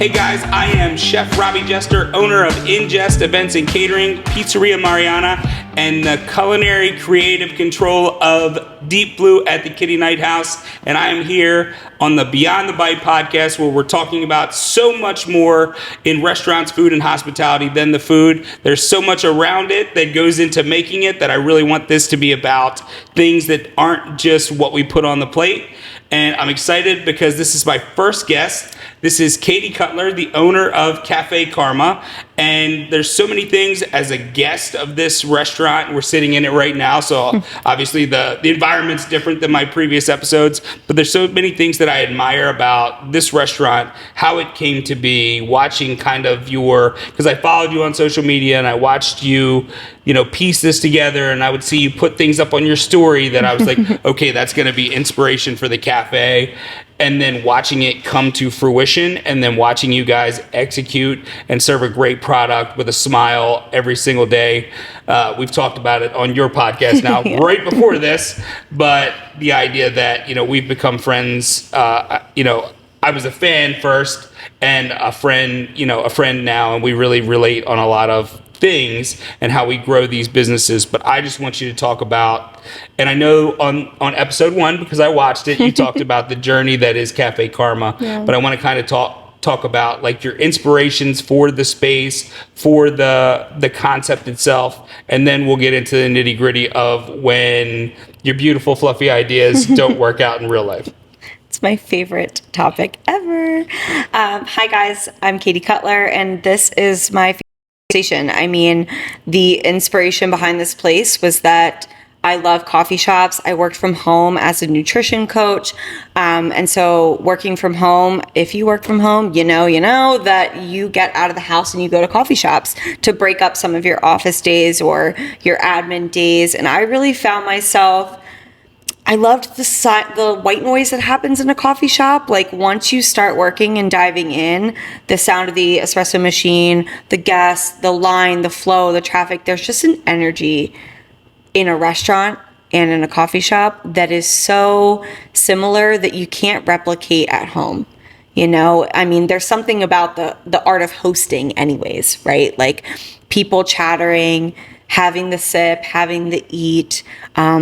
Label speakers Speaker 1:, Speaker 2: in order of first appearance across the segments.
Speaker 1: Hey guys, I am Chef Robbie Jester, owner of Ingest Events and Catering, Pizzeria Mariana, and the culinary creative control of Deep Blue at the Kitty Night House. And I am here on the Beyond the Bite podcast, where we're talking about so much more in restaurants, food, and hospitality than the food. There's so much around it that goes into making it that I really want this to be about things that aren't just what we put on the plate. And I'm excited because this is my first guest. This is Katie Kutler, the owner of Kaffe Karma. And there's so many things as a guest of this restaurant. We're sitting in it right now, so obviously the environment's different than my previous episodes. But there's so many things that I admire about this restaurant, how it came to be, watching kind of because I followed you on social media and I watched you, piece this together, and I would see you put things up on your story that I was like, okay, that's going to be inspiration for the cafe. And then watching it come to fruition, and then watching you guys execute and serve a great product with a smile every single day. We've talked about it on your podcast now, right before this, but the idea that, we've become friends, I was a fan first and a friend now, and we really relate on a lot of things and how we grow these businesses. But I just want you to talk about, and I know on episode 1, because I watched it, you talked about the journey that is Kaffe Karma. Yeah. But I want to kind of talk about like your inspirations for the space, for the concept itself, and then we'll get into the nitty gritty of when your beautiful fluffy ideas don't work out in real life.
Speaker 2: It's my favorite topic ever. Hi guys, I'm Katie Kutler, and this is my favorite station. I mean, the inspiration behind this place was that I love coffee shops. I worked from home as a nutrition coach. And so working from home, if you work from home, you know that you get out of the house and you go to coffee shops to break up some of your office days or your admin days. And I really found myself, I loved the white noise that happens in a coffee shop. Like once you start working and diving in, the sound of the espresso machine, the guests, the line, the flow, the traffic, there's just an energy in a restaurant and in a coffee shop that is so similar that you can't replicate at home. There's something about the art of hosting anyways, right? Like people chattering, having the sip, having the eat,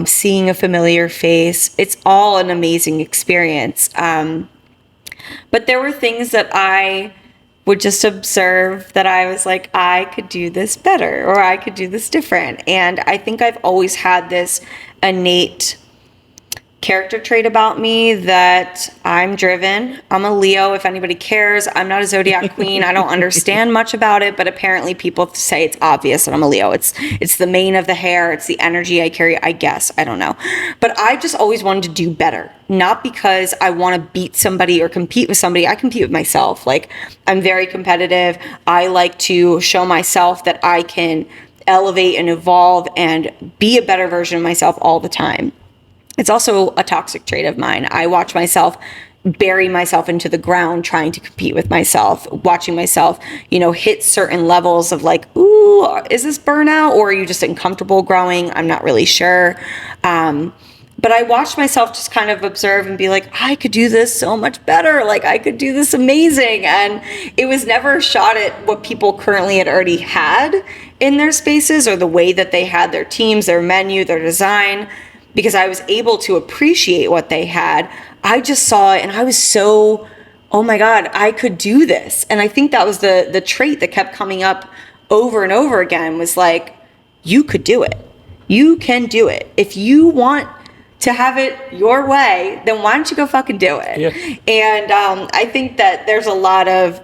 Speaker 2: seeing a familiar face. It's all an amazing experience. But there were things that I would just observe that I was like, I could do this better, or I could do this different. And I think I've always had this innate character trait about me that I'm driven. I'm a Leo, if anybody cares. I'm not a zodiac queen. I don't understand much about it, but apparently people say it's obvious that I'm a Leo. It's the mane of the hair. It's the energy I carry, I guess. I don't know. But I just always wanted to do better. Not because I want to beat somebody or compete with somebody. I compete with myself. Like, I'm very competitive. I like to show myself that I can elevate and evolve and be a better version of myself all the time. It's also a toxic trait of mine. I watch myself bury myself into the ground trying to compete with myself, watching myself, hit certain levels of like, ooh, is this burnout, or are you just uncomfortable growing? I'm not really sure. But I watched myself just kind of observe and be like, I could do this so much better. Like I could do this amazing. And it was never a shot at what people currently had already had in their spaces or the way that they had their teams, their menu, their design. Because I was able to appreciate what they had. I just saw it and I was so, oh my God, I could do this. And I think that was the trait that kept coming up over and over again, was like, you could do it. You can do it. If you want to have it your way, then why don't you go fucking do it? Yeah. And I think that there's a lot of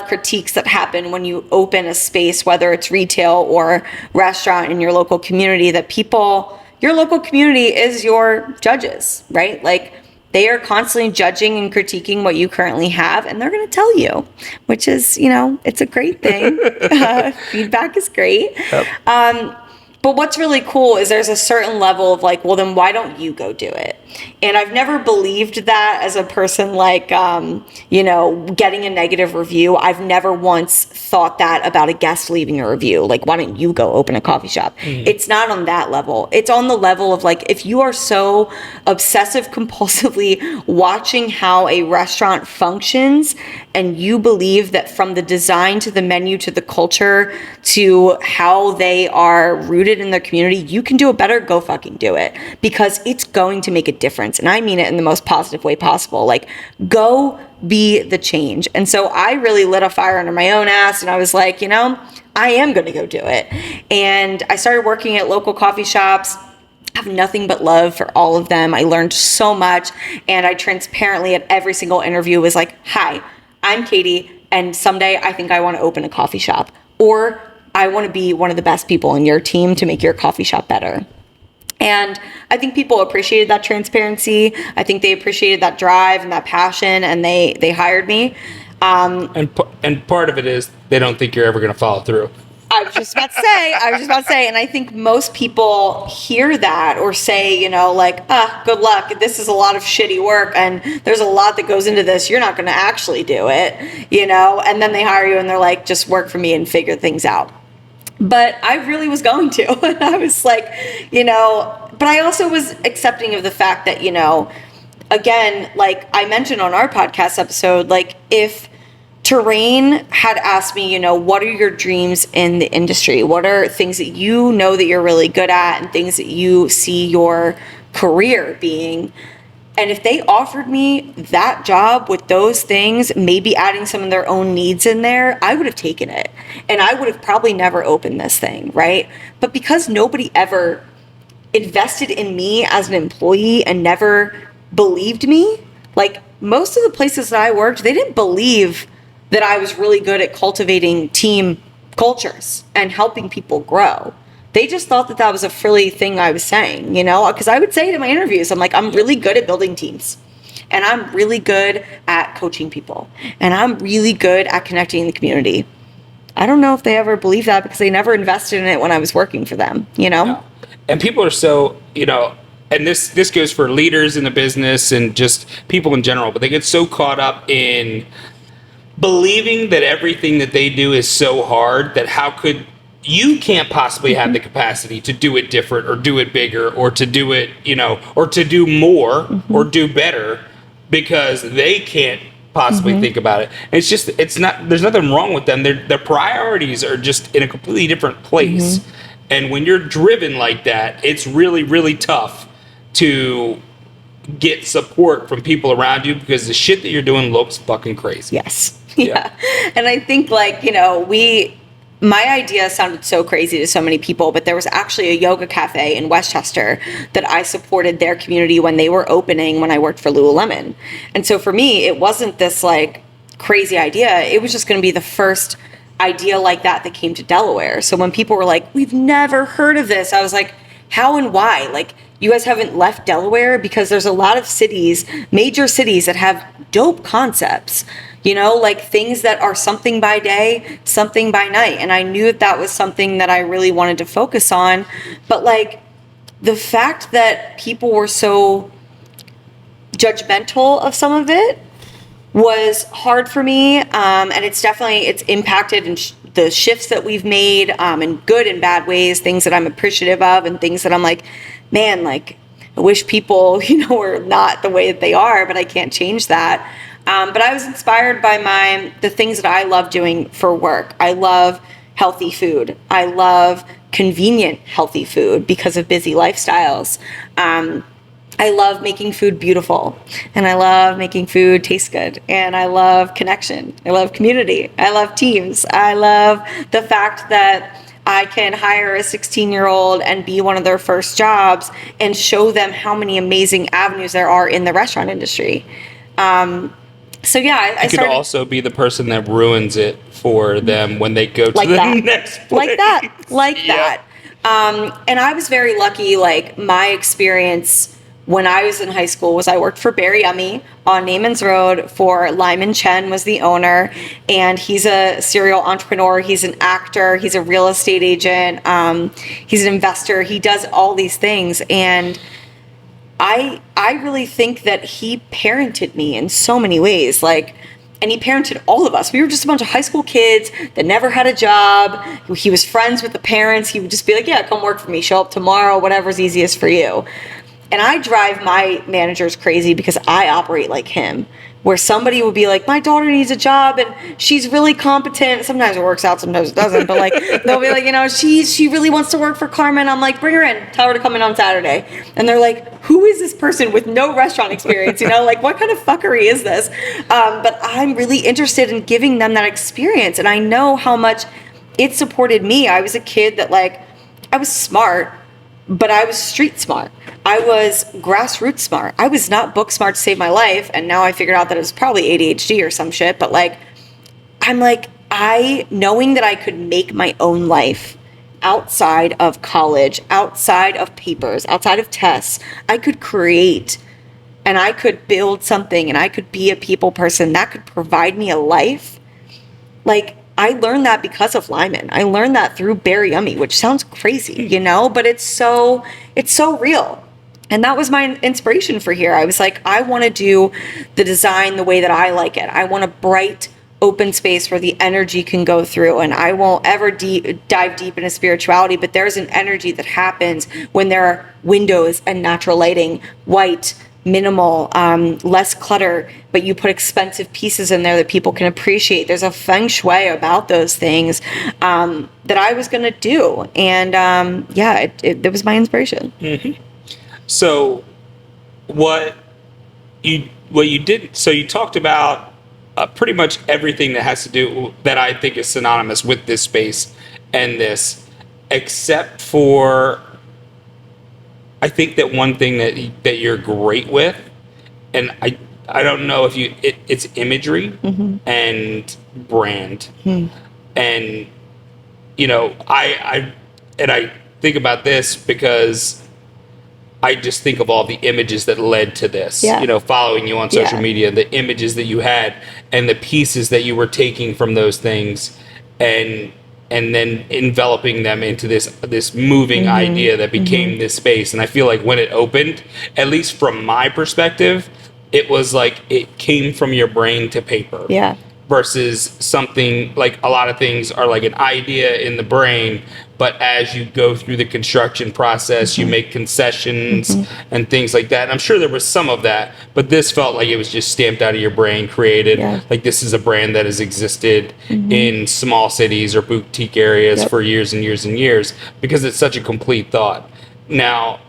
Speaker 2: critiques that happen when you open a space, whether it's retail or restaurant in your local community, that your local community is your judges, right? Like they are constantly judging and critiquing what you currently have, and they're going to tell you, which is, it's a great thing. Feedback is great. Yep. But what's really cool is there's a certain level of like, well, then why don't you go do it? And I've never believed that as a person, like, getting a negative review. I've never once thought that about a guest leaving a review. Like, why don't you go open a coffee shop? It's not on that level. It's on the level of like, if you are so obsessive compulsively watching how a restaurant functions and you believe that from the design to the menu to the culture to how they are rooted in their community, you can do it better, go fucking do it, because it's going to make a difference. And I mean it in the most positive way possible. Like, go be the change. And so I really lit a fire under my own ass, and I was like, I am going to go do it. And I started working at local coffee shops. I have nothing but love for all of them. I learned so much, and I transparently at every single interview was like, hi, I'm Katie, and someday I think I want to open a coffee shop, or I want to be one of the best people in your team to make your coffee shop better. And I think people appreciated that transparency. I think they appreciated that drive and that passion, and they hired me.
Speaker 1: And part of it is they don't think you're ever going to follow through.
Speaker 2: I was just about to say, and I think most people hear that or say, good luck. This is a lot of shitty work, and there's a lot that goes into this. You're not going to actually do it, and then they hire you and they're like, just work for me and figure things out. But I really was going to, and I was like, but I also was accepting of the fact that, again, like I mentioned on our podcast episode, like if Terrain had asked me, what are your dreams in the industry? What are things that you know that you're really good at and things that you see your career being? And if they offered me that job with those things, maybe adding some of their own needs in there, I would have taken it. And I would have probably never opened this thing, right? But because nobody ever invested in me as an employee and never believed me, like most of the places that I worked, they didn't believe that I was really good at cultivating team cultures and helping people grow. They just thought that was a frilly thing I was saying, because I would say it in my interviews, I'm like, I'm really good at building teams, and I'm really good at coaching people, and I'm really good at connecting the community. I don't know if they ever believed that because they never invested in it when I was working for them,
Speaker 1: Yeah. And people are so, and this goes for leaders in the business and just people in general, but they get so caught up in believing that everything that they do is so hard that you can't possibly have the capacity to do it different or do it bigger or to do it, or to do more or do better because they can't possibly think about it. And there's nothing wrong with them. Their priorities are just in a completely different place. And when you're driven like that, it's really, really tough to get support from people around you because the shit that you're doing looks fucking crazy.
Speaker 2: Yes. Yeah. And I think my idea sounded so crazy to so many people, but there was actually a yoga cafe in Westchester that I supported their community when they were opening when I worked for Lululemon. And so for me, it wasn't this like crazy idea. It was just going to be the first idea like that came to Delaware. So when people were like, we've never heard of this, I was like, how and why? Like, you guys haven't left Delaware? Because there's a lot of cities, major cities that have dope concepts, like things that are something by day, something by night. And I knew that was something that I really wanted to focus on. But like the fact that people were so judgmental of some of it was hard for me. And it's impacted in the shifts that we've made in good and bad ways, things that I'm appreciative of and things that I'm like, man, like I wish people, were not the way that they are, but I can't change that. But I was inspired by the things that I love doing for work. I love healthy food. I love convenient healthy food because of busy lifestyles. I love making food beautiful, and I love making food taste good, and I love connection. I love community. I love teams. I love the fact that I can hire a 16-year-old and be one of their first jobs and show them how many amazing avenues there are in the restaurant industry. So yeah, I
Speaker 1: could also be the person that ruins it for them when they go to
Speaker 2: like
Speaker 1: the
Speaker 2: that.
Speaker 1: next place.
Speaker 2: Like that. And I was very lucky, like my experience when I was in high school was I worked for Barry Yummy on Naaman's Road for Lyman Chen was the owner, and he's a serial entrepreneur. He's an actor. He's a real estate agent. He's an investor. He does all these things. And I really think that he parented me in so many ways. And he parented all of us. We were just a bunch of high school kids that never had a job. He was friends with the parents. He would just be like, yeah, come work for me. Show up tomorrow, whatever's easiest for you. And I drive my managers crazy because I operate like him, where somebody will be like, my daughter needs a job and she's really competent. Sometimes it works out, sometimes it doesn't. But they'll be like, she really wants to work for Karma. And I'm like, bring her in, tell her to come in on Saturday. And they're like, who is this person with no restaurant experience? What kind of fuckery is this? But I'm really interested in giving them that experience. And I know how much it supported me. I was a kid that I was smart, but I was street smart. I was grassroots smart. I was not book smart to save my life. And now I figured out that it was probably ADHD or some shit. But knowing that I could make my own life outside of college, outside of papers, outside of tests, I could create and I could build something and I could be a people person that could provide me a life. I learned that because of Lyman. I learned that through Barry Yummy, which sounds crazy, but it's so real. And that was my inspiration for here. I was like, I want to do the design the way that I like it. I want a bright, open space where the energy can go through. And I won't ever dive deep into spirituality, but there's an energy that happens when there are windows and natural lighting, white, minimal, less clutter, but you put expensive pieces in there that people can appreciate. There's a feng shui about those things that I was going to do. And it was my inspiration.
Speaker 1: Mm-hmm. So what you did, so you talked about pretty much everything that has to do, that I think is synonymous with this space and this, except for, I think that one thing that you're great with, and I don't know if it's imagery mm-hmm. and brand. Mm. And, I think about this because I just think of all the images that led to this, following you on social media, the images that you had and the pieces that you were taking from those things and then enveloping them into this moving mm-hmm. idea that became mm-hmm. this space. And I feel like when it opened, at least from my perspective, it was like it came from your brain to paper. Yeah. Versus something like a lot of things are like an idea in the brain, but as you go through the construction process, mm-hmm. you make concessions mm-hmm. and things like that. And I'm sure there was some of that, but this felt like it was just stamped out of your brain, created. Yeah. Like this is a brand that has existed mm-hmm. in small cities or boutique areas yep. for years and years and years because it's such a complete thought. Now,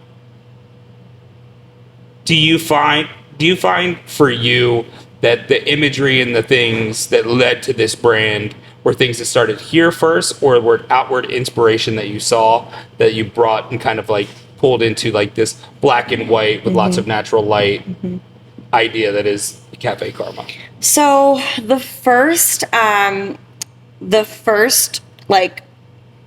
Speaker 1: do you find for you that the imagery and the things that led to this brand were things that started here first, or were outward inspiration that you saw that you brought and kind of like pulled into like this black and white with mm-hmm. lots of natural light mm-hmm. idea that is Kaffe Karma? So
Speaker 2: the first like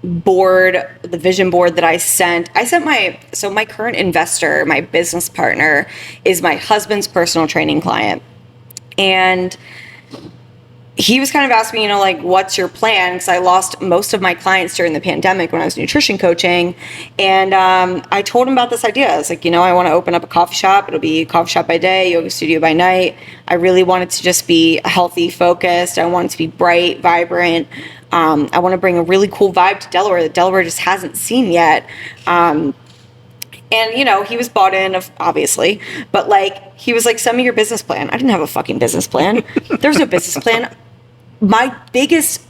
Speaker 2: board, the vision board that I sent my current investor, my business partner, is my husband's personal training client. And he was kind of asking me, what's your plan? Because I lost most of my clients during the pandemic when I was nutrition coaching. And I told him about this idea. I was like, I want to open up a coffee shop. It'll be a coffee shop by day, yoga studio by night. I really want it to just be healthy, focused. I want it to be bright, vibrant. I want to bring a really cool vibe to Delaware that Delaware just hasn't seen yet. And, he was bought in, obviously, but he was like, send me your business plan. I didn't have a fucking business plan. There's no business plan. My biggest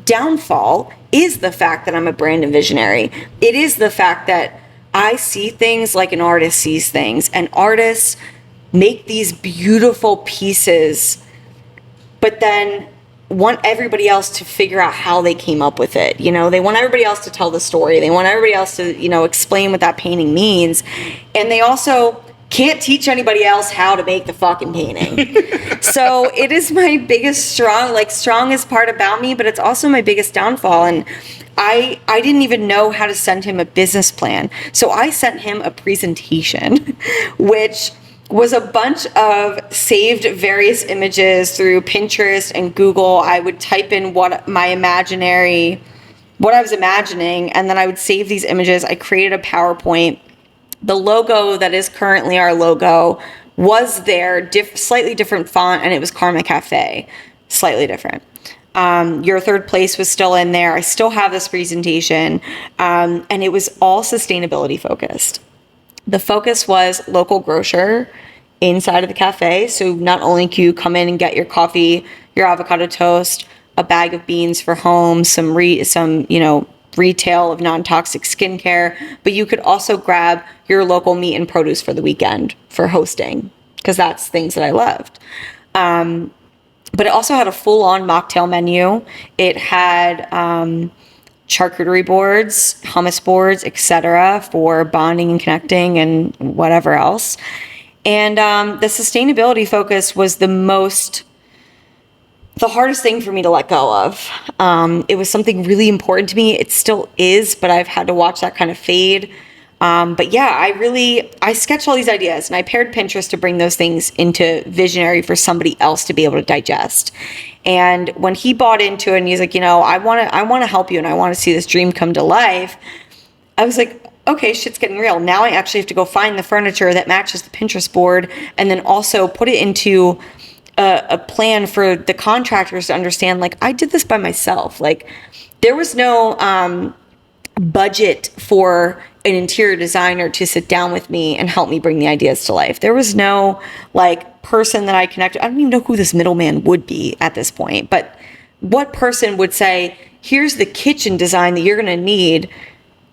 Speaker 2: downfall is the fact that I'm a brand and visionary. It is the fact that I see things like an artist sees things, and artists make these beautiful pieces, but then want everybody else to figure out how they came up with it. They want everybody else to tell the story. They want everybody else to, explain what that painting means. And they also can't teach anybody else how to make the fucking painting. So it is my biggest strongest part about me, but it's also my biggest downfall. And I didn't even know how to send him a business plan. So I sent him a presentation, which was a bunch of saved various images through Pinterest and Google. I would type in what I was imagining, and then I would save these images. I created a PowerPoint. The logo that is currently our logo was there, slightly different font, and it was Karma Cafe, slightly different. Your third place was still in there. I still have this presentation, and it was all sustainability focused. The focus was local grocer inside of the cafe. So not only can you come in and get your coffee, your avocado toast, a bag of beans for home, some retail of non-toxic skincare, but you could also grab your local meat and produce for the weekend for hosting, because that's things that I loved. But it also had a full-on mocktail menu. It had charcuterie boards, hummus boards, etc., for bonding and connecting and whatever else. And the sustainability focus was the hardest thing for me to let go of. It was something really important to me. It still is, but I've had to watch that kind of fade. But yeah, I sketched all these ideas, and I paired Pinterest to bring those things into visionary for somebody else to be able to digest. And when he bought into it and he's like, I want to help you, and I want to see this dream come to life, I was like, okay, shit's getting real. Now I actually have to go find the furniture that matches the Pinterest board, and then also put it into a plan for the contractors to understand, like, I did this by myself. Like, there was no budget for an interior designer to sit down with me and help me bring the ideas to life. There was no person that I connected. I don't even know who this middleman would be at this point, but what person would say, here's the kitchen design that you're going to need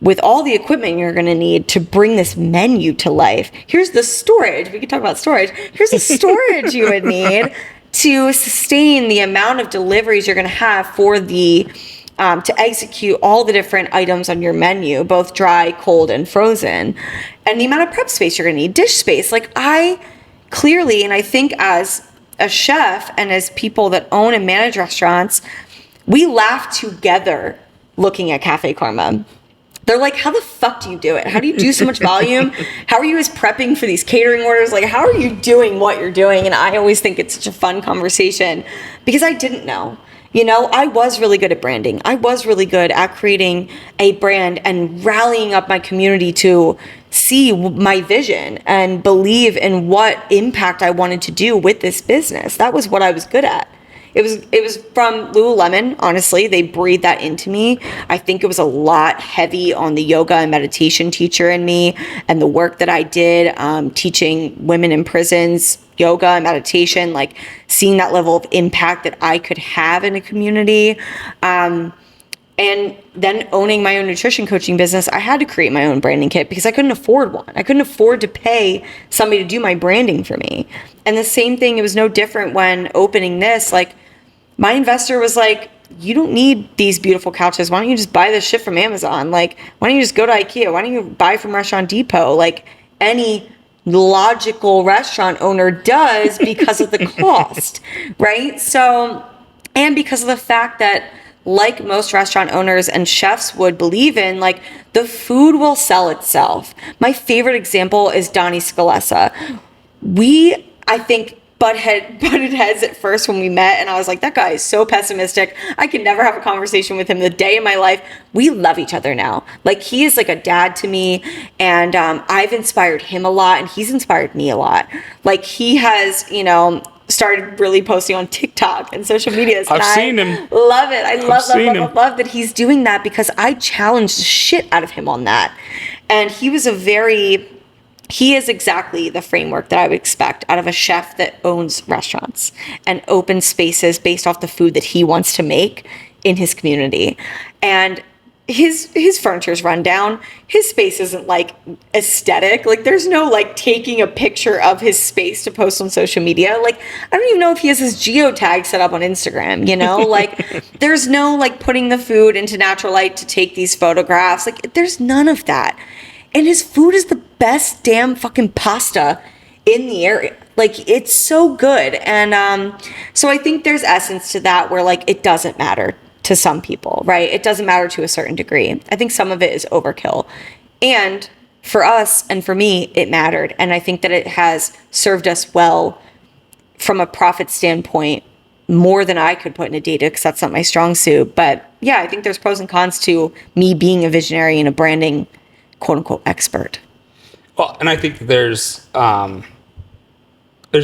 Speaker 2: with all the equipment you're going to need to bring this menu to life. Here's the storage. We could talk about storage. Here's the storage you would need to sustain the amount of deliveries you're going to have for the to execute all the different items on your menu, both dry, cold, and frozen, and the amount of prep space you're going to need, dish space. Like, I clearly, and I think as a chef and as people that own and manage restaurants, we laugh together looking at Kaffe Karma. They're like, how the fuck do you do it? How do you do so much volume? How are you guys prepping for these catering orders? Like, how are you doing what you're doing? And I always think it's such a fun conversation because I didn't know. I was really good at branding. I was really good at creating a brand and rallying up my community to see my vision and believe in what impact I wanted to do with this business. That was what I was good at. It was from Lululemon, honestly. They breathed that into me. I think it was a lot heavy on the yoga and meditation teacher in me and the work that I did teaching women in prisons yoga and meditation, like seeing that level of impact that I could have in a community. And then owning my own nutrition coaching business, I had to create my own branding kit because I couldn't afford one. I couldn't afford to pay somebody to do my branding for me. And the same thing, it was no different when opening this. Like, my investor was like, you don't need these beautiful couches. Why don't you just buy this shit from Amazon? Like, why don't you just go to IKEA? Why don't you buy from Restaurant Depot? Like any logical restaurant owner does, because of the cost, right? So, and because of the fact that, like most restaurant owners and chefs would believe in, like, the food will sell itself. My favorite example is Donnie Scalessa. I think, butted heads at first when we met, and I was like, that guy is so pessimistic. I could never have a conversation with him the day in my life. We love each other now. Like, he is like a dad to me, and I've inspired him a lot, and he's inspired me a lot. Like, he has, started really posting on TikTok and social media.
Speaker 1: I've seen him.
Speaker 2: Love it. I love that he's doing that because I challenged the shit out of him on that. And he is exactly the framework that I would expect out of a chef that owns restaurants and open spaces based off the food that he wants to make in his community. And his furniture's run down. His space isn't like aesthetic. Like, there's no like taking a picture of his space to post on social media. Like, I don't even know if he has his geotag set up on Instagram, like there's no like putting the food into natural light to take these photographs. Like, there's none of that. And his food is the best damn fucking pasta in the area. Like, it's so good. And so I think there's essence to that where, like, it doesn't matter to some people, right? It doesn't matter to a certain degree. I think some of it is overkill. And for us and for me, it mattered. And I think that it has served us well from a profit standpoint more than I could put into data because that's not my strong suit. But yeah, I think there's pros and cons to me being a visionary and a branding quote unquote expert.
Speaker 1: Well, and I think that there's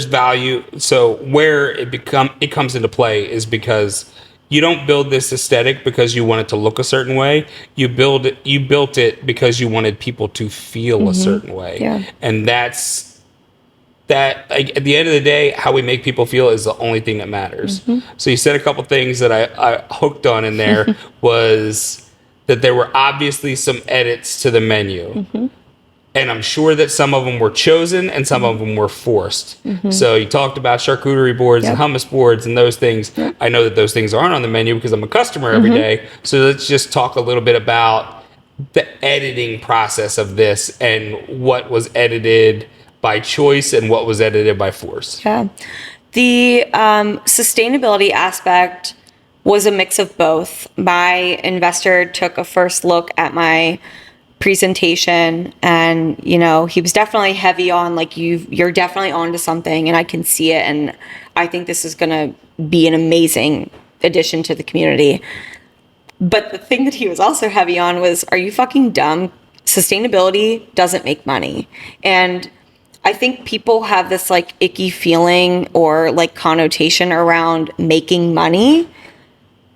Speaker 1: value. So where it comes into play is because you don't build this aesthetic because you want it to look a certain way. You built it because you wanted people to feel a certain way.
Speaker 2: Yeah.
Speaker 1: And that's that, like, at the end of the day, how we make people feel is the only thing that matters. So you said a couple things that I hooked on in there was that there were obviously some edits to the menu. And I'm sure that some of them were chosen and some of them were forced. So you talked about charcuterie boards and hummus boards and those things. I know that those things aren't on the menu because I'm a customer every day. So let's just talk a little bit about the editing process of this and what was edited by choice and what was edited by force.
Speaker 2: Yeah. The sustainability aspect was a mix of both. My investor took a first look at my presentation and, you know, he was definitely heavy on like, you're definitely onto something and I can see it. And I think this is going to be an amazing addition to the community. But the thing that he was also heavy on was, are you fucking dumb? Sustainability doesn't make money. And I think people have this like icky feeling or like connotation around making money.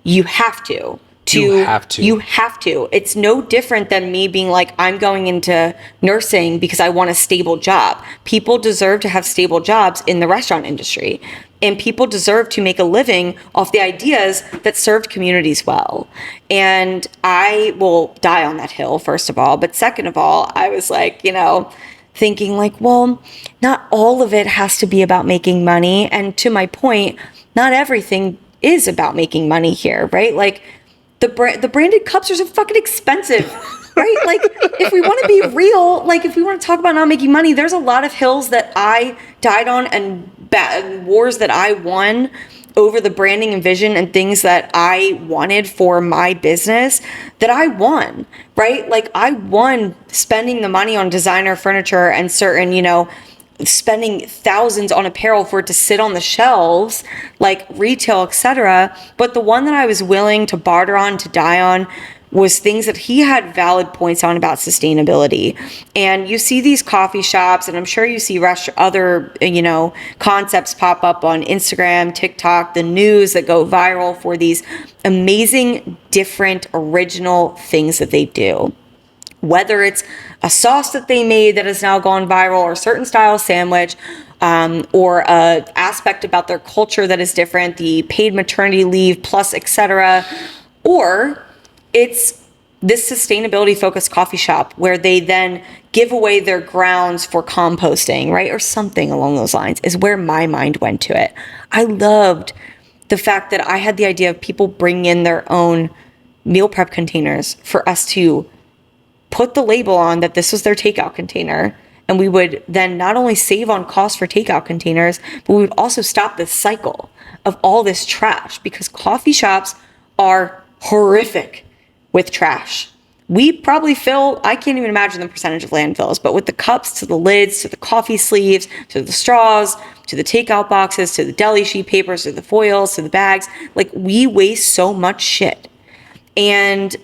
Speaker 2: You have to. You have to. It's no different than me being like, I'm going into nursing because I want a stable job. People deserve to have stable jobs in the restaurant industry. And people deserve to make a living off the ideas that served communities well. And I will die on that hill, first of all. But second of all, I was like, you know, thinking like, well, not all of it has to be about making money. And to my point, not everything is about making money here, right? Like, the branded cups are so fucking expensive, right? Like, if we want to be real, like, if we want to talk about not making money, there's a lot of hills that I died on and wars that I won over the branding and vision and things that I wanted for my business that I won, right? Like, I won spending the money on designer furniture and certain, you know, spending thousands on apparel for it to sit on the shelves, like retail, etc. But the one that I was willing to barter on, to die on, was things that he had valid points on about sustainability. And you see these coffee shops, and I'm sure you see other, you know, concepts pop up on Instagram, TikTok, the news that go viral for these amazing, different, original things that they do. Whether it's a sauce that they made that has now gone viral, or a certain style sandwich, or a aspect about their culture that is different, the paid maternity leave plus, etc. Or it's this sustainability focused coffee shop where they then give away their grounds for composting, right? Or something along those lines is where my mind went to it. I loved the fact that I had the idea of people bringing in their own meal prep containers for us to put the label on that this was their takeout container. And we would then not only save on cost for takeout containers, but we would also stop this cycle of all this trash, because coffee shops are horrific with trash. We probably fill, I can't even imagine the percentage of landfills, but with the cups to the lids, to the coffee sleeves, to the straws, to the takeout boxes, to the deli sheet papers, to the foils, to the bags, like, we waste so much shit. And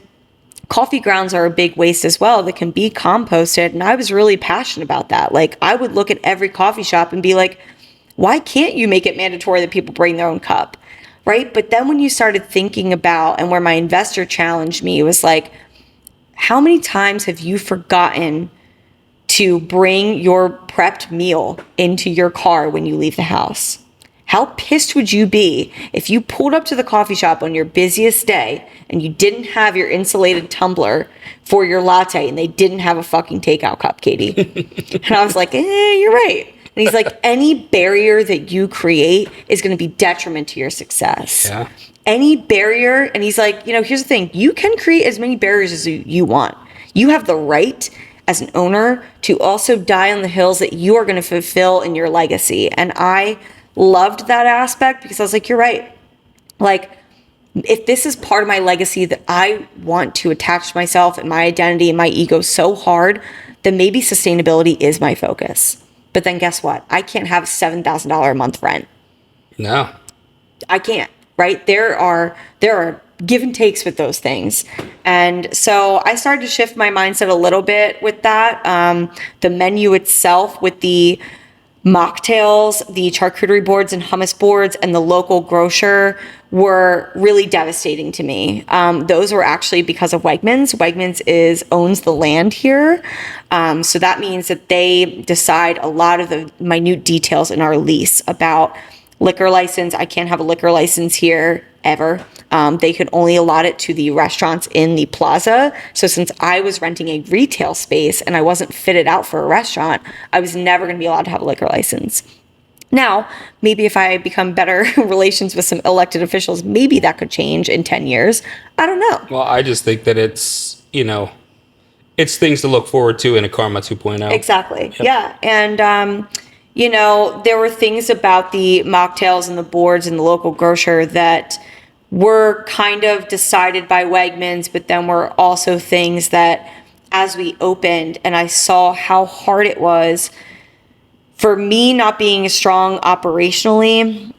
Speaker 2: coffee grounds are a big waste as well that can be composted. And I was really passionate about that. Like, I would look at every coffee shop and be like, why can't you make it mandatory that people bring their own cup? Right? But then when you started thinking about, and where my investor challenged me, was like, how many times have you forgotten to bring your prepped meal into your car when you leave the house? How pissed would you be if you pulled up to the coffee shop on your busiest day and you didn't have your insulated tumbler for your latte and they didn't have a fucking takeout cup, Katie? And I was like, you're right. And he's like, any barrier that you create is going to be detriment to your success.
Speaker 1: Yeah.
Speaker 2: Any barrier. And he's like, you know, here's the thing. You can create as many barriers as you want. You have the right as an owner to also die on the hills that you are going to fulfill in your legacy. And I loved that aspect because I was like, you're right. Like, if this is part of my legacy that I want to attach myself and my identity and my ego so hard, then maybe sustainability is my focus. But then guess what? I can't have $7,000 a month rent.
Speaker 1: No.
Speaker 2: I can't, right? There are give and takes with those things. And so I started to shift my mindset a little bit with that. The menu itself with the mocktails, the charcuterie boards and hummus boards, and the local grocer were really devastating to me. Those were actually because of Wegmans. Wegmans owns the land here. So that means that they decide a lot of the minute details in our lease about liquor license. I can't have a liquor license here ever. They could only allot it to the restaurants in the plaza. So since I was renting a retail space and I wasn't fitted out for a restaurant, I was never going to be allowed to have a liquor license. Now, maybe if I become better relations with some elected officials, maybe that could change in 10 years. I don't know.
Speaker 1: Well, I just think that it's things to look forward to in a Karma 2.0.
Speaker 2: Exactly. Yep. Yeah. And, there were things about the mocktails and the boards and the local grocer that were kind of decided by Wegmans, but then were also things that as we opened and I saw how hard it was for me not being strong operationally,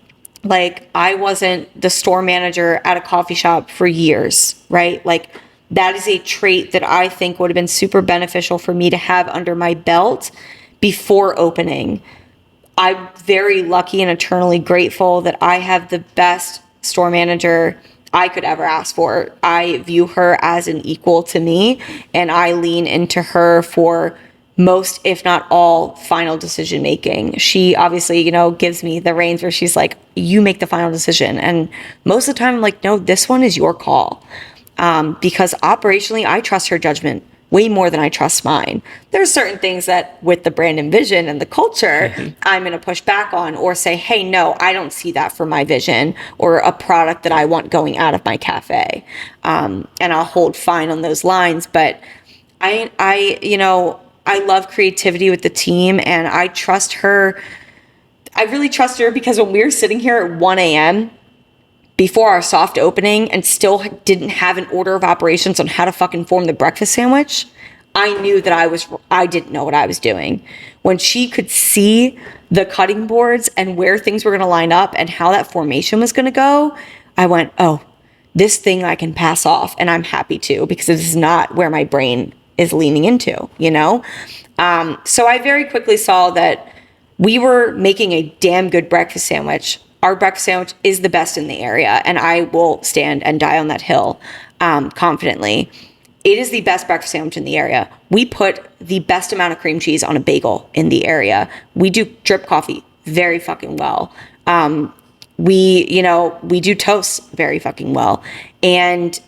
Speaker 2: like I wasn't the store manager at a coffee shop for years, right? Like that is a trait that I think would have been super beneficial for me to have under my belt before opening. I'm very lucky and eternally grateful that I have the best store manager I could ever ask for. I view her as an equal to me, and I lean into her for most, if not all, final decision making. She obviously, gives me the reins where she's like, you make the final decision. And most of the time I'm like, no, this one is your call. Because operationally, I trust her judgment way more than I trust mine. There's certain things that with the brand and vision and the culture, I'm going to push back on or say, hey, no, I don't see that for my vision or a product that I want going out of my cafe. And I'll hold fine on those lines. But I love creativity with the team, and I trust her. I really trust her because when we were sitting here at 1 a.m., before our soft opening and still didn't have an order of operations on how to fucking form the breakfast sandwich, I knew that I didn't know what I was doing. When she could see the cutting boards and where things were going to line up and how that formation was going to go, I went, oh, this thing I can pass off, and I'm happy to, because this is not where my brain is leaning into, So I very quickly saw that we were making a damn good breakfast sandwich. Our breakfast sandwich is the best in the area, and I will stand and die on that hill confidently. It is the best breakfast sandwich in the area. We put the best amount of cream cheese on a bagel in the area. We do drip coffee very fucking well. We do toast very fucking well. And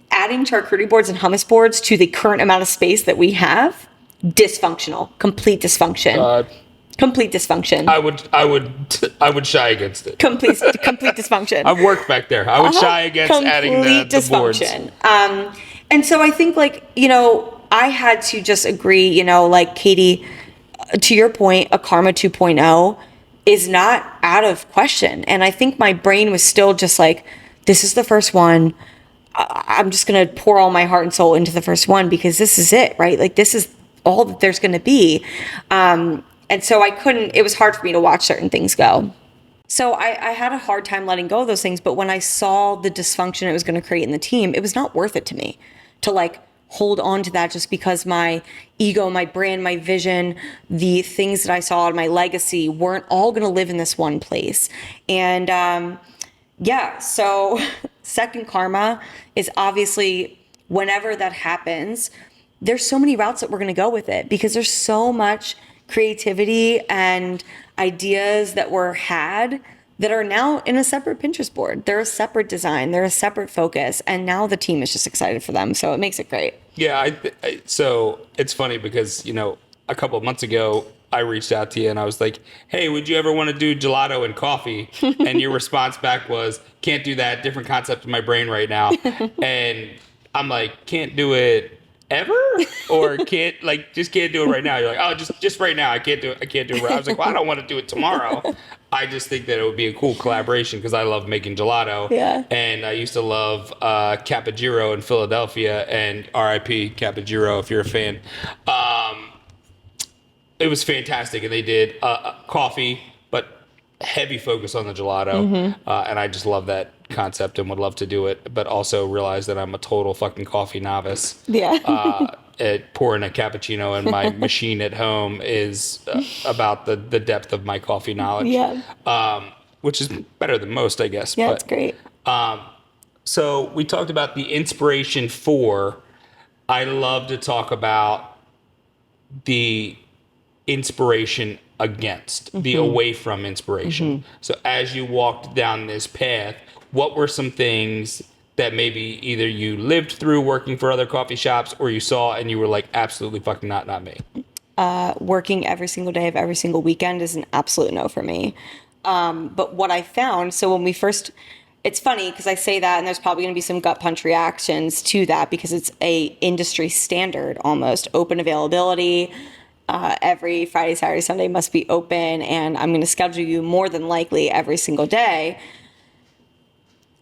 Speaker 2: adding charcuterie boards and hummus boards to the current amount of space that we have, dysfunctional, complete dysfunction. Complete dysfunction.
Speaker 1: I would shy against it.
Speaker 2: Complete dysfunction.
Speaker 1: I've worked back there. I would shy against adding the boards.
Speaker 2: And so I think I had to just agree, like Katie, to your point, a Karma 2.0 is not out of question. And I think my brain was still just like, this is the first one. I'm just going to pour all my heart and soul into the first one because this is it, right? Like this is all that there's going to be. And so it was hard for me to watch certain things go. So I had a hard time letting go of those things. But when I saw the dysfunction it was going to create in the team, it was not worth it to me to hold on to that just because my ego, my brand, my vision, the things that I saw in my legacy weren't all going to live in this one place. And so second Karma is obviously whenever that happens, there's so many routes that we're going to go with it because there's so much creativity and ideas that were had that are now in a separate Pinterest board. They're a separate design. They're a separate focus. And now the team is just excited for them. So it makes it great.
Speaker 1: Yeah. So it's funny because, a couple of months ago, I reached out to you and I was like, hey, would you ever want to do gelato and coffee? And your response back was, can't do that. Different concept in my brain right now. And I'm like, can't do it. ever, or just can't do it right now? You're like, oh, just right now, I can't do it. I can't do it. I was like, well, I don't want to do it tomorrow. I just think that it would be a cool collaboration because I love making gelato.
Speaker 2: Yeah.
Speaker 1: And I used to love Capogiro in Philadelphia, and R.I.P. Capogiro if you're a fan. It was fantastic, and they did coffee, but heavy focus on the gelato. And I just love that concept and would love to do it, but also realize that I'm a total fucking coffee novice.
Speaker 2: Yeah.
Speaker 1: Pouring a cappuccino in my machine at home is about the depth of my coffee knowledge.
Speaker 2: Yeah.
Speaker 1: Which is better than most, I guess.
Speaker 2: Yeah, it's great.
Speaker 1: So we talked about the inspiration for. I love to talk about the inspiration against, the away from inspiration. So as you walked down this path, what were some things that maybe either you lived through working for other coffee shops or you saw and you were like, absolutely fucking not me?
Speaker 2: Working every single day of every single weekend is an absolute no for me. But what I found, so when we first, it's funny because I say that and there's probably going to be some gut punch reactions to that because it's a industry standard almost. Open availability, every Friday, Saturday, Sunday must be open, and I'm going to schedule you more than likely every single day.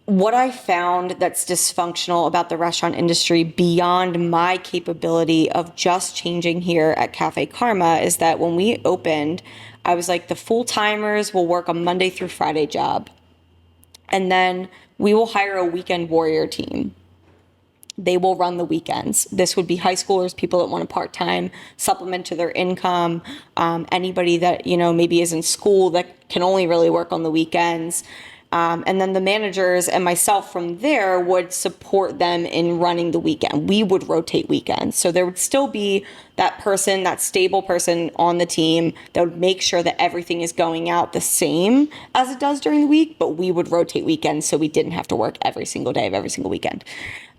Speaker 2: What I found that's dysfunctional about the restaurant industry beyond my capability of just changing here at Kaffe Karma is that when we opened, I was like, the full-timers will work a Monday through Friday job. And then we will hire a weekend warrior team. They will run the weekends. This would be high schoolers, people that want a part-time supplement to their income, anybody that, maybe is in school that can only really work on the weekends. And then the managers and myself from there would support them in running the weekend. We would rotate weekends. So there would still be that person, that stable person on the team that would make sure that everything is going out the same as it does during the week, but we would rotate weekends so we didn't have to work every single day of every single weekend.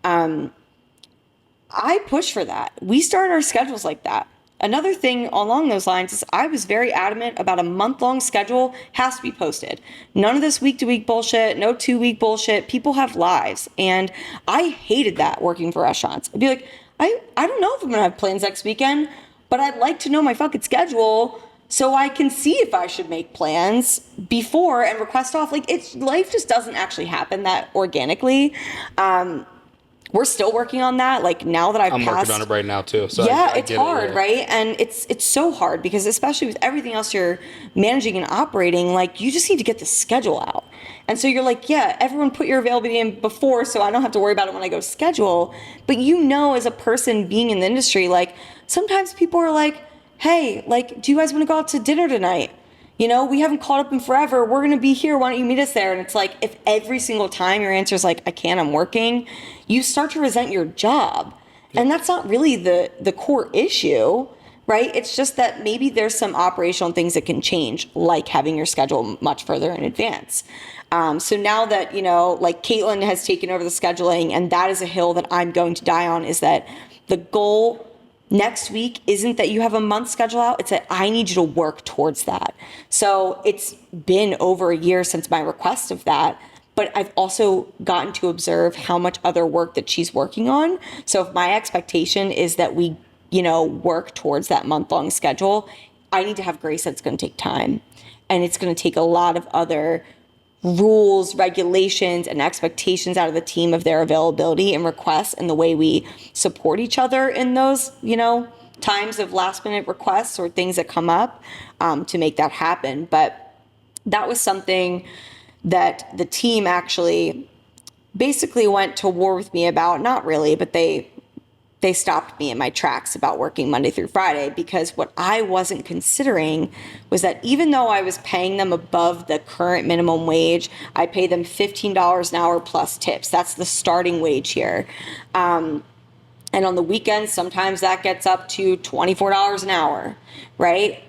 Speaker 2: I push for that. We start our schedules like that. Another thing along those lines is I was very adamant about a month-long schedule has to be posted. None of this week-to-week bullshit, no 2-week bullshit. People have lives. And I hated that working for restaurants. I'd be like, I don't know if I'm going to have plans next weekend, but I'd like to know my fucking schedule so I can see if I should make plans before and request off. Like, life just doesn't actually happen that organically. We're still working on that. Like now that I'm
Speaker 1: working on it right now too. So
Speaker 2: yeah,
Speaker 1: I
Speaker 2: it's hard, right? And it's so hard because especially with everything else you're managing and operating, like you just need to get the schedule out. And so you're like, yeah, everyone put your availability in before so I don't have to worry about it when I go schedule. But as a person being in the industry, like sometimes people are like, hey, like, do you guys want to go out to dinner tonight? We haven't caught up in forever. We're going to be here. Why don't you meet us there? And it's like, if every single time your answer is like, I can't, I'm working, you start to resent your job. Yeah. And that's not really the core issue, right? It's just that maybe there's some operational things that can change, like having your schedule much further in advance. So now that, like Caitlin has taken over the scheduling, and that is a hill that I'm going to die on, is that the goal next week isn't that you have a month schedule out, it's that I need you to work towards that. So it's been over a year since my request of that, but I've also gotten to observe how much other work that she's working on. So if my expectation is that we, work towards that month-long schedule, I need to have grace that it's going to take time. And it's going to take a lot of other rules, regulations, and expectations out of the team of their availability and requests and the way we support each other in those, times of last minute requests or things that come up to make that happen. But that was something that the team actually basically went to war with me about. Not really, but they stopped me in my tracks about working Monday through Friday, because what I wasn't considering was that even though I was paying them above the current minimum wage, I pay them $15 an hour plus tips. That's the starting wage here. And on the weekends, sometimes that gets up to $24 an hour, right?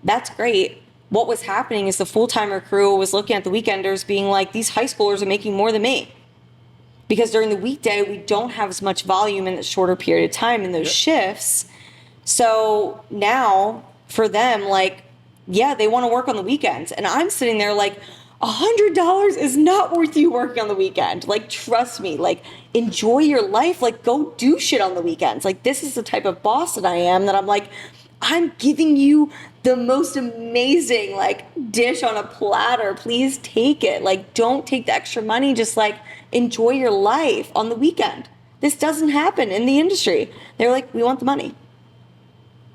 Speaker 2: That's great. What was happening is the full-timer crew was looking at the weekenders being like, these high schoolers are making more than me. Because during the weekday, we don't have as much volume in a shorter period of time in those shifts. So now for them, like, yeah, they want to work on the weekends. And I'm sitting there like, $100 is not worth you working on the weekend. Like, trust me, like, enjoy your life. Like, go do shit on the weekends. Like, this is the type of boss that I am, that I'm like, I'm giving you the most amazing, like, dish on a platter. Please take it. Like, don't take the extra money. Just, like, enjoy your life on the weekend. This doesn't happen in the industry. They're like, we want the money.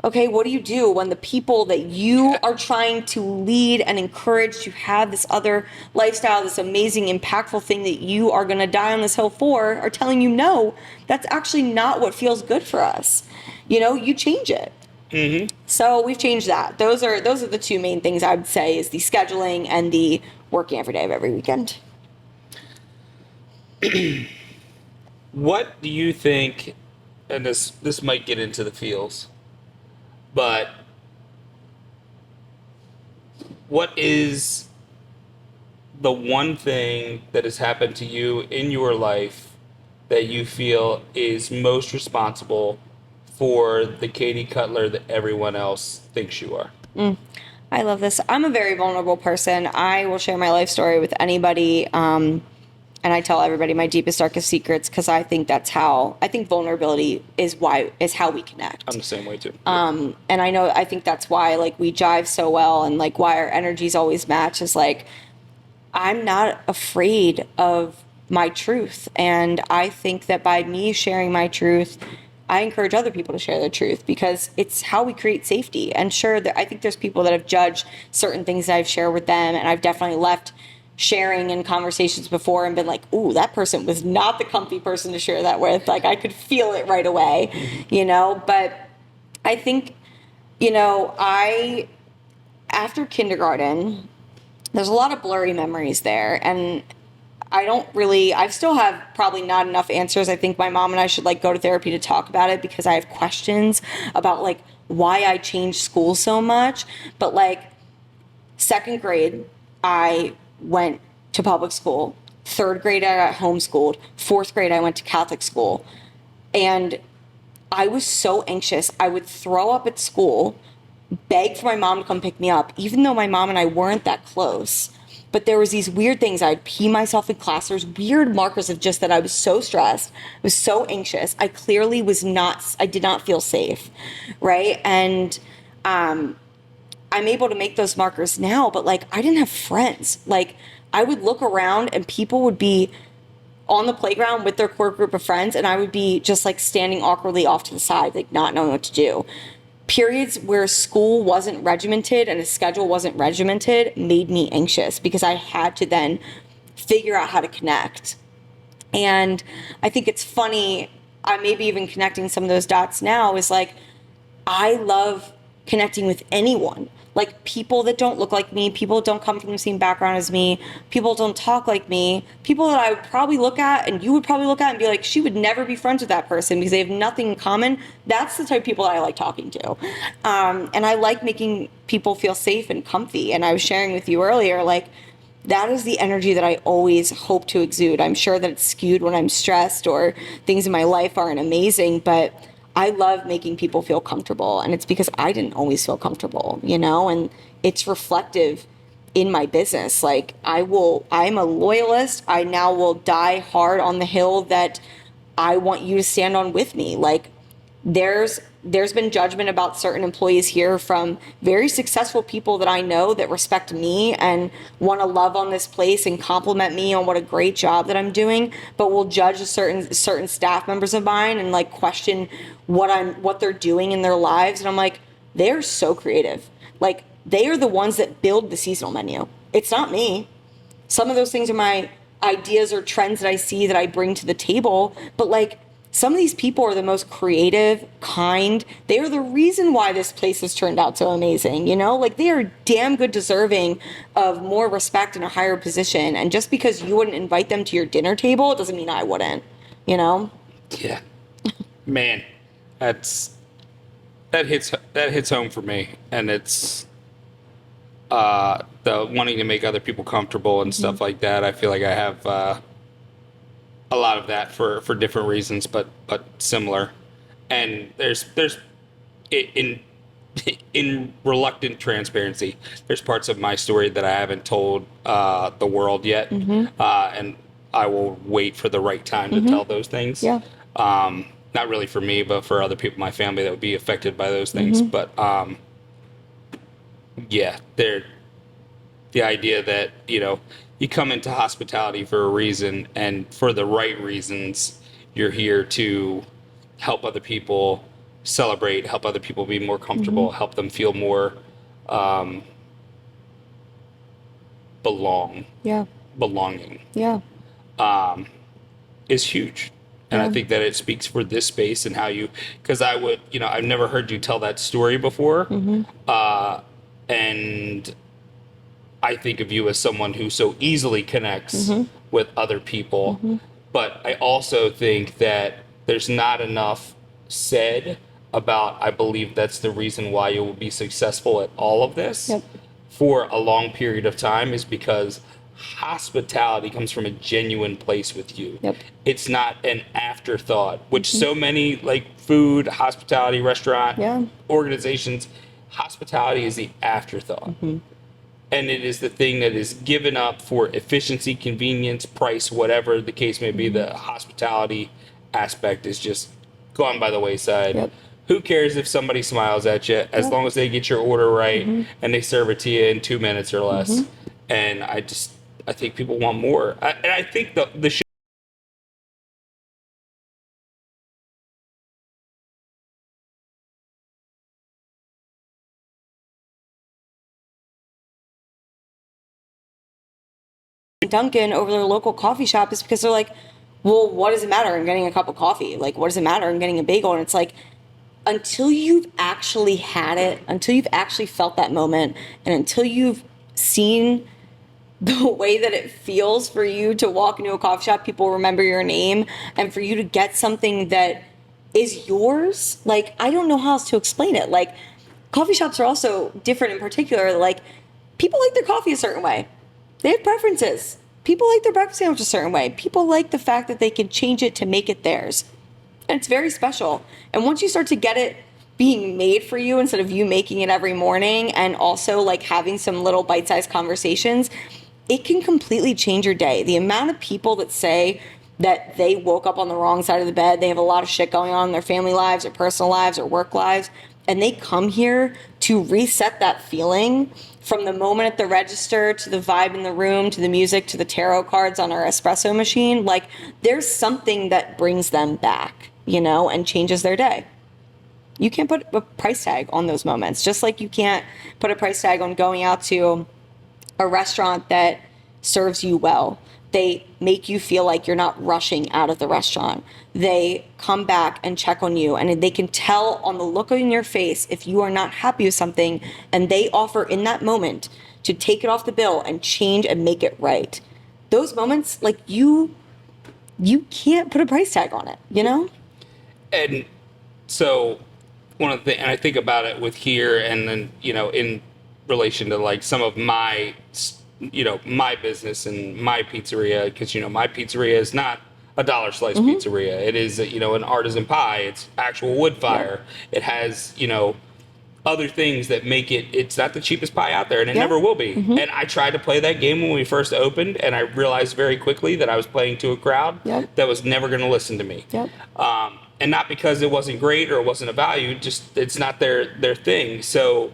Speaker 2: Okay, what do you do when the people that you are trying to lead and encourage to have this other lifestyle, this amazing, impactful thing that you are going to die on this hill for, are telling you, no, that's actually not what feels good for us. You know, you change it. Mm-hmm. So we've changed that. Those are the two main things I would say, is the scheduling and the working every day of every weekend.
Speaker 1: What do you think, and this might get into the feels, but what is the one thing that has happened to you in your life that you feel is most responsible for the Katie Cutler that everyone else thinks you are?
Speaker 2: I love this. I'm a very vulnerable person. I will share my life story with anybody. And I tell everybody my deepest, darkest secrets, because I think I think vulnerability is how we connect.
Speaker 1: I'm the same way too.
Speaker 2: And I think that's why, like, we jive so well, and like why our energies always match is like, I'm not afraid of my truth. And I think that by me sharing my truth, I encourage other people to share their truth, because it's how we create safety. And sure, I think there's people that have judged certain things that I've shared with them, and I've definitely left sharing in conversations before and been like, ooh, that person was not the comfy person to share that with. Like, I could feel it right away, you know? But I think, you know, after kindergarten, there's a lot of blurry memories there. And I still have probably not enough answers. I think my mom and I should, like, go to therapy to talk about it, because I have questions about, like, why I changed school so much. But, like, second grade, I went to public school. Third grade, I got homeschooled. Fourth grade, I went to Catholic school. And I was so anxious. I would throw up at school, beg for my mom to come pick me up, even though my mom and I weren't that close. But there was these weird things. I'd pee myself in class. There's weird markers of just that I was so stressed. I was so anxious. I clearly I did not feel safe, right? And I'm able to make those markers now, but, like, I didn't have friends. Like, I would look around and people would be on the playground with their core group of friends, and I would be just, like, standing awkwardly off to the side, like, not knowing what to do. Periods where school wasn't regimented and a schedule wasn't regimented made me anxious, because I had to then figure out how to connect. And I think it's funny, I maybe even connecting some of those dots now, is like, I love connecting with anyone. Like, people that don't look like me, people that don't come from the same background as me, people that don't talk like me, people that I would probably look at and you would probably look at and be like, she would never be friends with that person because they have nothing in common. That's the type of people that I like talking to. And I like making people feel safe and comfy. And I was sharing with you earlier, like, that is the energy that I always hope to exude. I'm sure that it's skewed when I'm stressed or things in my life aren't amazing, but I love making people feel comfortable, and it's because I didn't always feel comfortable, you know, and it's reflective in my business. Like, I'm a loyalist. I now will die hard on the hill that I want you to stand on with me. Like, there's been judgment about certain employees here from very successful people that I know that respect me and want to love on this place and compliment me on what a great job that I'm doing, but will judge certain staff members of mine and, like, question what they're doing in their lives. And I'm like, they're so creative. Like, they are the ones that build the seasonal menu. It's not me. Some of those things are my ideas or trends that I see that I bring to the table, but, like, some of these people are the most creative, kind. They are the reason why this place has turned out so amazing, you know? Like, they are damn good deserving of more respect and a higher position. And just because you wouldn't invite them to your dinner table, it doesn't mean I wouldn't, you know?
Speaker 1: Yeah. Man, that hits home for me. And it's the wanting to make other people comfortable and stuff like that. I feel like I have a lot of that for different reasons, but similar. And there's in in reluctant transparency, there's parts of my story that I haven't told the world yet, and I will wait for the right time to tell those things.
Speaker 2: Yeah.
Speaker 1: Not really for me, but for other people in my family that would be affected by those things. But yeah, the idea that, you come into hospitality for a reason, and for the right reasons, you're here to help other people celebrate, help other people be more comfortable, help them feel more
Speaker 2: Yeah.
Speaker 1: belonging
Speaker 2: Yeah.
Speaker 1: is huge. And I think that it speaks for this space and how you, because I've never heard you tell that story before. And I think of you as someone who so easily connects with other people. But I also think that there's not enough said about, I believe that's the reason why you will be successful at all of this
Speaker 2: Yep.
Speaker 1: for a long period of time, is because hospitality comes from a genuine place with you.
Speaker 2: Yep.
Speaker 1: It's not an afterthought, which so many, like food, hospitality, restaurant organizations, hospitality is the afterthought. And it is the thing that is given up for efficiency, convenience, price, whatever the case may be. The hospitality aspect is just gone by the wayside.
Speaker 2: Yep.
Speaker 1: Who cares if somebody smiles at you, as long as they get your order right and they serve it to you in 2 minutes or less. And I think people want more. And I think the show
Speaker 2: Dunkin' over their local coffee shop is because they're like, well, what does it matter in getting a cup of coffee? Like, what does it matter in getting a bagel? And it's like, until you've actually had it, until you've actually felt that moment, and until you've seen the way that it feels for you to walk into a coffee shop, people remember your name, and for you to get something that is yours, like, I don't know how else to explain it. Like, coffee shops are also different in particular. Like, people like their coffee a certain way. They have preferences. People like their breakfast sandwich a certain way. People like the fact that they can change it to make it theirs. And it's very special. And once you start to get it being made for you instead of you making it every morning, and also like having some little bite-sized conversations, it can completely change your day. The amount of people that say that they woke up on the wrong side of the bed, they have a lot of shit going on in their family lives or personal lives or work lives, and they come here to reset that feeling from the moment at the register to the vibe in the room to the music to the tarot cards on our espresso machine. Like, there's something that brings them back, and changes their day. You can't put a price tag on those moments, just like you can't put a price tag on going out to a restaurant that serves you well. They make you feel like you're not rushing out of the restaurant. They come back and check on you, and they can tell on the look in your face if you are not happy with something, and they offer in that moment to take it off the bill and change and make it right. Those moments, like, you can't put a price tag on it,
Speaker 1: And so one of the things, and I think about it with here, and then, in relation to like some of my, my business and my pizzeria, because, my pizzeria is not a dollar slice pizzeria. It is, an artisan pie. It's actual wood fire. It has, other things that make it's not the cheapest pie out there, and it never will be. And I tried to play that game when we first opened, and I realized very quickly that I was playing to a crowd that was never going to listen to me. And not because it wasn't great or it wasn't a value, just it's not their thing. So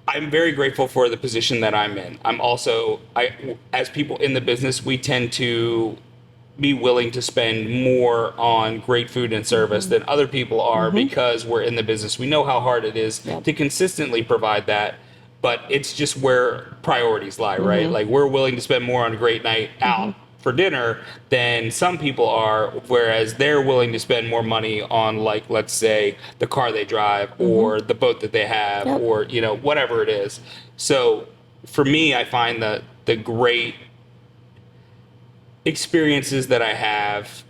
Speaker 1: I'm very grateful for the position that I'm in. I'm also, as people in the business, we tend to be willing to spend more on great food and service than other people are, because we're in the business. We know how hard it is to consistently provide that, but it's just where priorities lie, right? Like, we're willing to spend more on a great night out for dinner than some people are, whereas they're willing to spend more money on, like, let's say the car they drive or the boat that they have or, whatever it is. So for me, I find the great experiences that I have,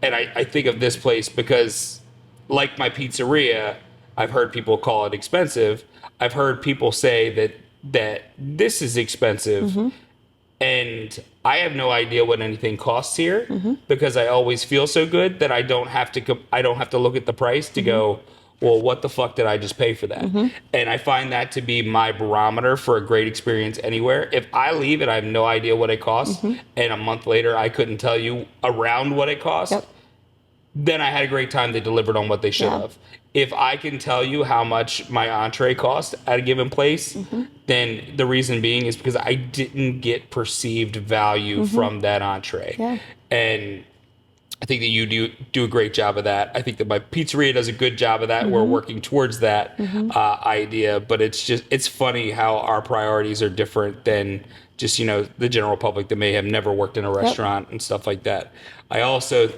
Speaker 1: and I think of this place because, like my pizzeria, I've heard people call it expensive. I've heard people say that this is expensive. And I have no idea what anything costs here because I always feel so good that I don't have to look at the price to go, well, what the fuck did I just pay for that? And I find that to be my barometer for a great experience anywhere. If I leave and I have no idea what it costs, and a month later I couldn't tell you around what it cost, then I had a great time. They delivered on what they should have. If I can tell you how much my entree cost at a given place, then the reason being is because I didn't get perceived value from that entree. And I think that you do a great job of that. I think that my pizzeria does a good job of that. We're working towards that idea, but it's funny how our priorities are different than just, the general public that may have never worked in a restaurant and stuff like that. I also,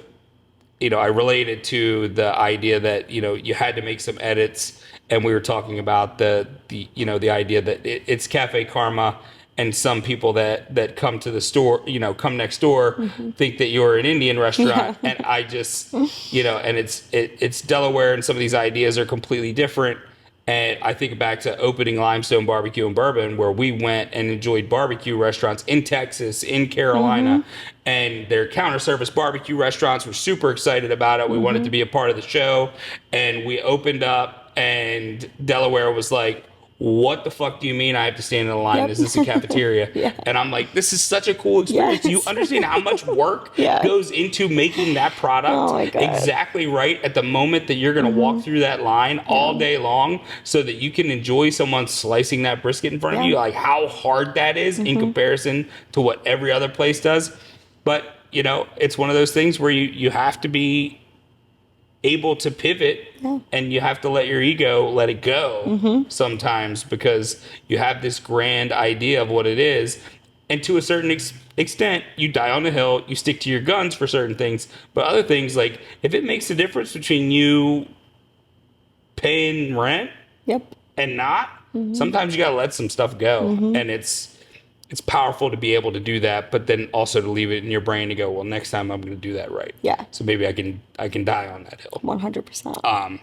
Speaker 1: I related to the idea that, you had to make some edits, and we were talking about the idea that it's Kaffe Karma, and some people that come to the store, come next door, think that you're an Indian restaurant. And I just, and it's Delaware, and some of these ideas are completely different. And I think back to opening Limestone Barbecue and Bourbon, where we went and enjoyed barbecue restaurants in Texas, in Carolina, and their counter service barbecue restaurants were super excited about it. We wanted to be a part of the show, and we opened up, and Delaware was like, what the fuck do you mean I have to stand in a line? Is this a cafeteria? And I'm like, this is such a cool experience. Do you understand how much work goes into making that product exactly right at the moment that you're going to walk through that line all day long so that you can enjoy someone slicing that brisket in front of you? Like how hard that is in comparison to what every other place does. But, it's one of those things where you have to be able to pivot, and you have to let your ego let it go sometimes, because you have this grand idea of what it is, and to a certain extent you die on the hill, you stick to your guns for certain things. But other things, like if it makes a difference between you paying rent and not, sometimes you gotta let some stuff go. And it's powerful to be able to do that, but then also to leave it in your brain to go, well, next time I'm going to do that right. So maybe I can die on that hill.
Speaker 2: 100%.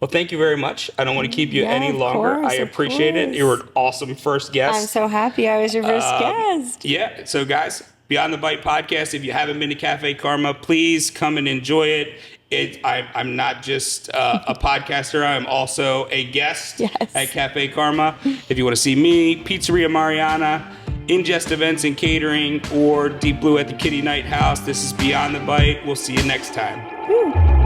Speaker 1: Well, thank you very much. I don't want to keep you any longer. I appreciate it. You were an awesome first guest.
Speaker 2: I'm so happy I was your first guest.
Speaker 1: Yeah. So guys, Beyond the Bite podcast, if you haven't been to Kaffe Karma, please come and enjoy it. I'm not just a podcaster. I'm also a guest at Kaffe Karma. If you want to see me, Pizzeria Mariana, Ingest Events and Catering, or Deep Blue at the Kitty Night House, this is Beyond the Bite. We'll see you next time.